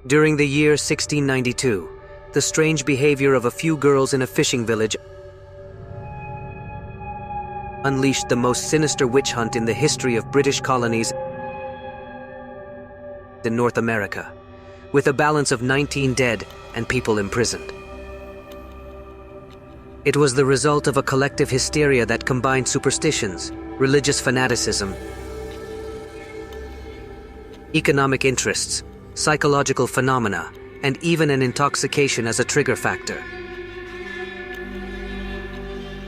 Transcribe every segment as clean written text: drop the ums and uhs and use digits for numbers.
During the year 1692, the strange behavior of a few girls in a fishing village unleashed the most sinister witch hunt in the history of British colonies in North America, with a balance of 19 dead and people imprisoned. It was the result of a collective hysteria that combined superstitions, religious fanaticism, economic interests, psychological phenomena, and even an intoxication as a trigger factor.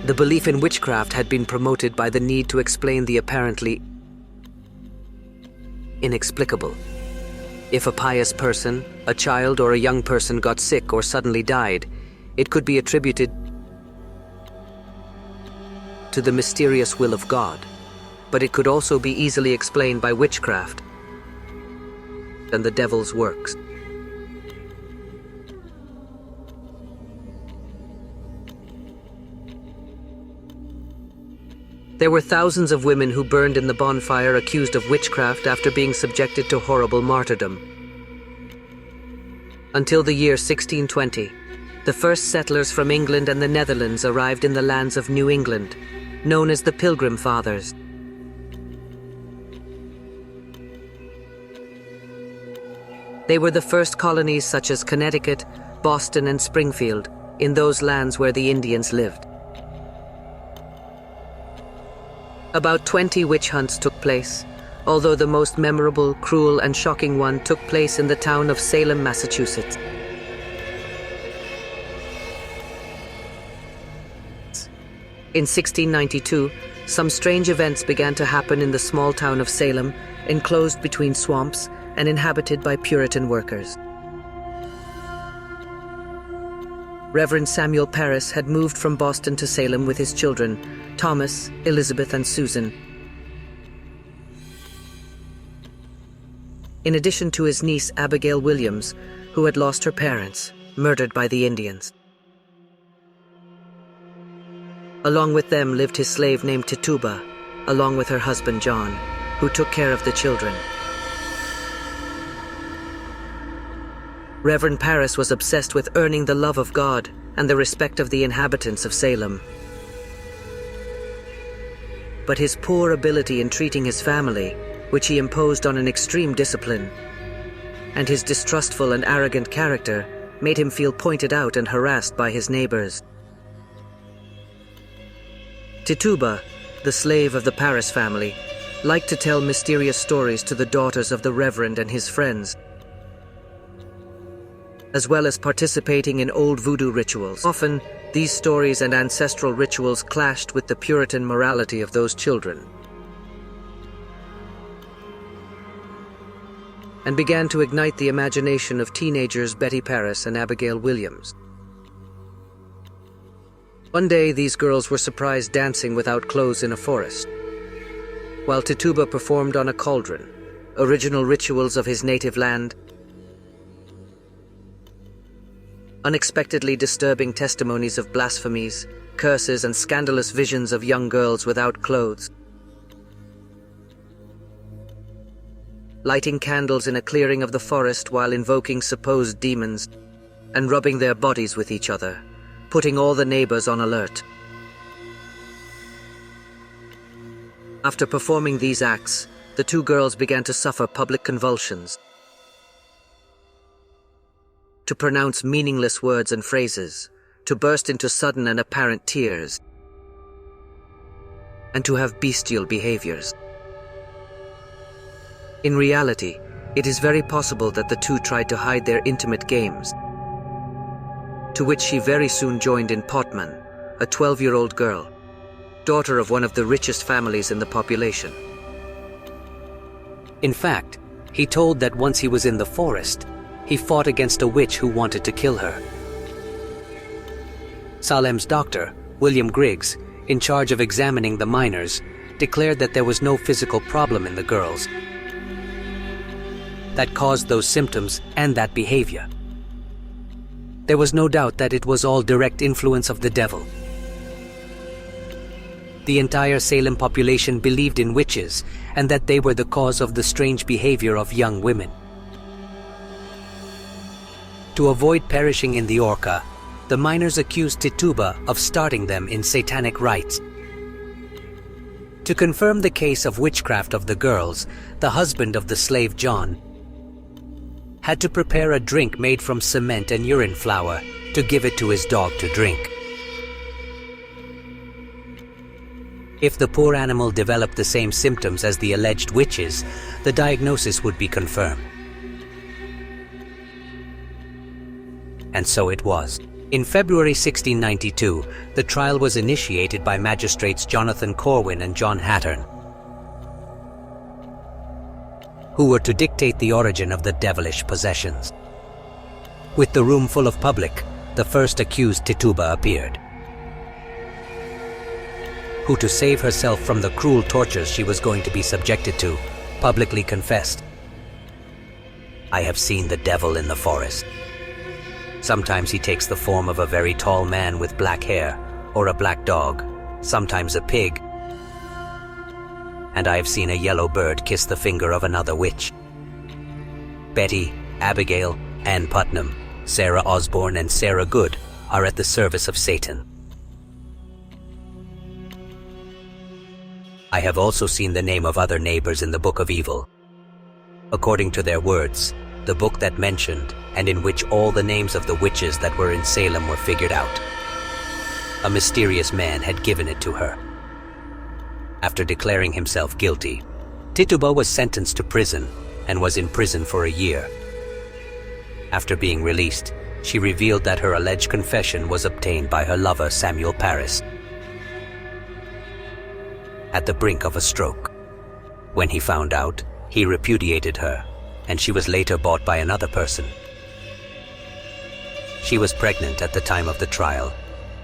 The belief in witchcraft had been promoted by the need to explain the apparently inexplicable. If a pious person, a child or a young person got sick or suddenly died, it could be attributed to the mysterious will of God, but it could also be easily explained by witchcraft and the devil's works. There were thousands of women who burned in the bonfire accused of witchcraft after being subjected to horrible martyrdom. Until the year 1620, the first settlers from England and the Netherlands arrived in the lands of New England, known as the Pilgrim Fathers. They were the first colonies such as Connecticut, Boston, and Springfield, in those lands where the Indians lived. About 20 witch hunts took place, although the most memorable, cruel, and shocking one took place in the town of Salem, Massachusetts. In 1692, some strange events began to happen in the small town of Salem, enclosed between swamps and inhabited by Puritan workers. Reverend Samuel Parris had moved from Boston to Salem with his children, Thomas, Elizabeth, and Susan, in addition to his niece Abigail Williams, who had lost her parents, murdered by the Indians. Along with them lived his slave named Tituba, along with her husband John, who took care of the children. Reverend Parris was obsessed with earning the love of God and the respect of the inhabitants of Salem. But his poor ability in treating his family, which he imposed on an extreme discipline, and his distrustful and arrogant character made him feel pointed out and harassed by his neighbors. Tituba, the slave of the Parris family, liked to tell mysterious stories to the daughters of the Reverend and his friends, as well as participating in old voodoo rituals. Often, these stories and ancestral rituals clashed with the Puritan morality of those children, and began to ignite the imagination of teenagers Betty Parris and Abigail Williams. One day, these girls were surprised dancing without clothes in a forest, while Tituba performed on a cauldron, original rituals of his native land. Unexpectedly disturbing testimonies of blasphemies, curses, and scandalous visions of young girls without clothes. Lighting candles in a clearing of the forest while invoking supposed demons, and rubbing their bodies with each other, putting all the neighbors on alert. After performing these acts, the two girls began to suffer public convulsions, to pronounce meaningless words and phrases, to burst into sudden and apparent tears, and to have bestial behaviors. In reality, it is very possible that the two tried to hide their intimate games, to which she very soon joined in Potman, a 12-year-old girl, daughter of one of the richest families in the population. In fact, he told that once he was in the forest, he fought against a witch who wanted to kill her. Salem's doctor, William Griggs, in charge of examining the minors, declared that there was no physical problem in the girls that caused those symptoms and that behavior. There was no doubt that it was all direct influence of the devil. The entire Salem population believed in witches and that they were the cause of the strange behavior of young women. To avoid perishing in the Orca, the miners accused Tituba of starting them in satanic rites. To confirm the case of witchcraft of the girls, the husband of the slave John had to prepare a drink made from cement and urine flour to give it to his dog to drink. If the poor animal developed the same symptoms as the alleged witches, the diagnosis would be confirmed. And so it was. In February 1692, the trial was initiated by magistrates Jonathan Corwin and John Hattern, who were to dictate the origin of the devilish possessions. With the room full of public, the first accused Tituba appeared, who, to save herself from the cruel tortures she was going to be subjected to, publicly confessed, "I have seen the devil in the forest. Sometimes he takes the form of a very tall man with black hair, or a black dog, sometimes a pig. And I have seen a yellow bird kiss the finger of another witch. Betty, Abigail, Ann Putnam, Sarah Osborne, and Sarah Good are at the service of Satan. I have also seen the name of other neighbors in the book of evil. According to their words, the book that mentioned and in which all the names of the witches that were in Salem were figured out. A mysterious man had given it to her." After declaring himself guilty, Tituba was sentenced to prison and was in prison for a year. After being released, she revealed that her alleged confession was obtained by her lover Samuel Parris at the brink of a stroke. When he found out, he repudiated her, and she was later bought by another person. She was pregnant at the time of the trial,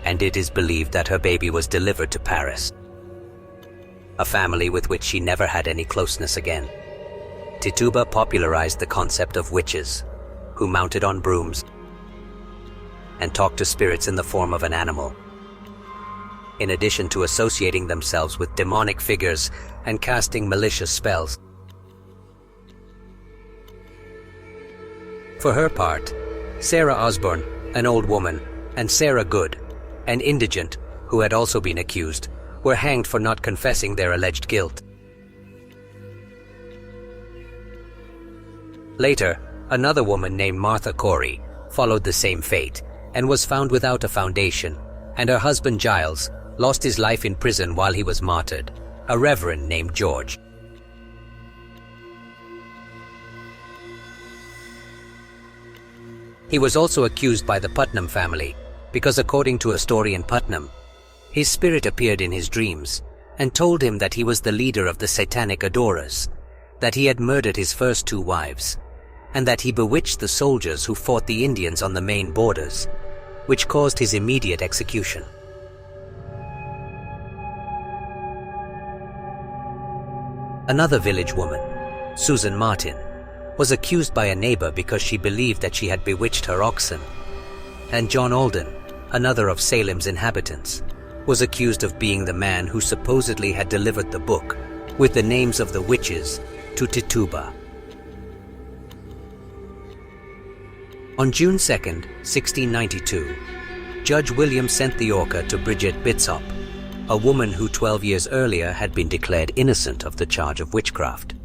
and it is believed that her baby was delivered to Paris, a family with which she never had any closeness again. Tituba popularized the concept of witches, who mounted on brooms and talked to spirits in the form of an animal, in addition to associating themselves with demonic figures and casting malicious spells. For her part, Sarah Osborne, an old woman, and Sarah Good, an indigent who had also been accused, were hanged for not confessing their alleged guilt. Later, another woman named Martha Corey followed the same fate and was found without a foundation, and her husband Giles lost his life in prison while he was martyred, a reverend named George. He was also accused by the Putnam family because, according to a story in Putnam, his spirit appeared in his dreams and told him that he was the leader of the satanic adorers, that he had murdered his first 2 wives, and that he bewitched the soldiers who fought the Indians on the Maine borders, which caused his immediate execution. Another village woman, Susan Martin, was accused by a neighbor because she believed that she had bewitched her oxen, and John Alden, another of Salem's inhabitants, was accused of being the man who supposedly had delivered the book with the names of the witches to Tituba. On June 2, 1692, Judge William sent the Orca to Bridget Bitsop, a woman who 12 years earlier had been declared innocent of the charge of witchcraft,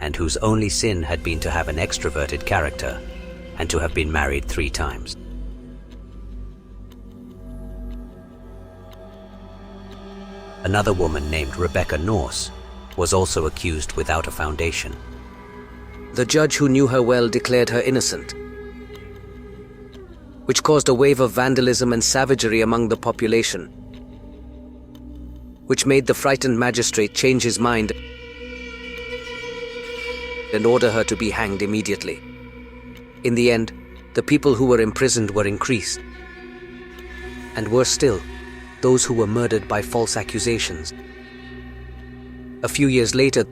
and whose only sin had been to have an extroverted character and to have been married 3 times. Another woman named Rebecca Norse was also accused without a foundation. The judge, who knew her well, declared her innocent, which caused a wave of vandalism and savagery among the population, which made the frightened magistrate change his mind and order her to be hanged immediately. In the end, the people who were imprisoned were increased, and worse still, those who were murdered by false accusations. A few years later,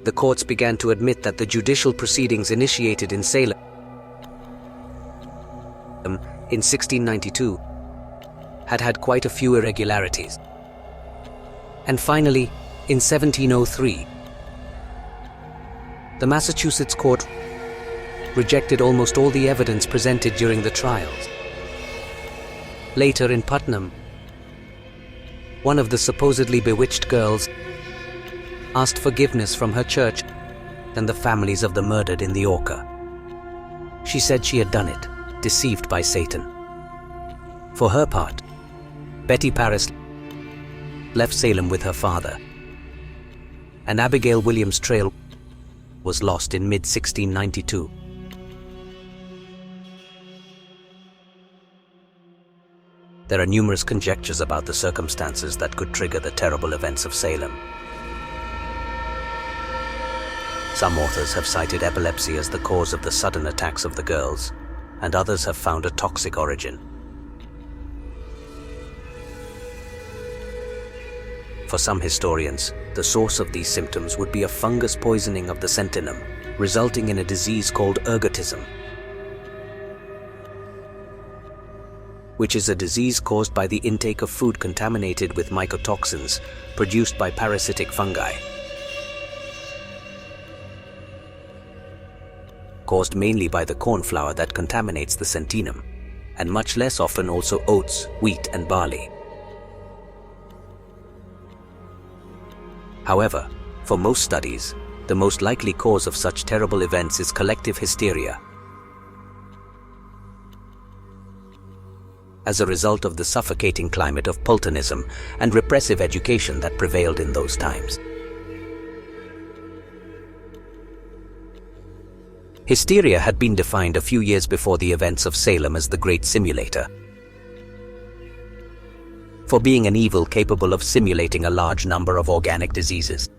the courts began to admit that the judicial proceedings initiated in Salem in 1692 had quite a few irregularities. And finally, in 1703, the Massachusetts court rejected almost all the evidence presented during the trials. Later in Putnam, one of the supposedly bewitched girls asked forgiveness from her church and the families of the murdered in the Orca. She said she had done it, deceived by Satan. For her part, Betty Paris left Salem with her father, and Abigail Williams' trail was lost in mid-1692. There are numerous conjectures about the circumstances that could trigger the terrible events of Salem. Some authors have cited epilepsy as the cause of the sudden attacks of the girls, and others have found a toxic origin. For some historians, the source of these symptoms would be a fungus poisoning of the centinum, resulting in a disease called ergotism, which is a disease caused by the intake of food contaminated with mycotoxins produced by parasitic fungi. Caused mainly by the corn flour that contaminates the centinum, and much less often also oats, wheat, and barley. However, for most studies, the most likely cause of such terrible events is collective hysteria, as a result of the suffocating climate of Pultonism and repressive education that prevailed in those times. Hysteria had been defined a few years before the events of Salem as the Great Simulator, for being an evil capable of simulating a large number of organic diseases.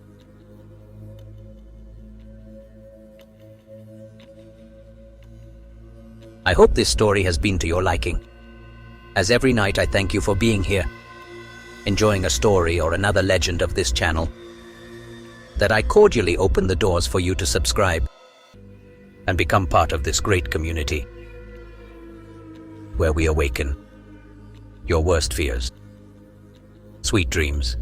I hope this story has been to your liking. As every night I thank you for being here, enjoying a story or another legend of this channel, that I cordially open the doors for you to subscribe and become part of this great community, where we awaken your worst fears. Sweet dreams.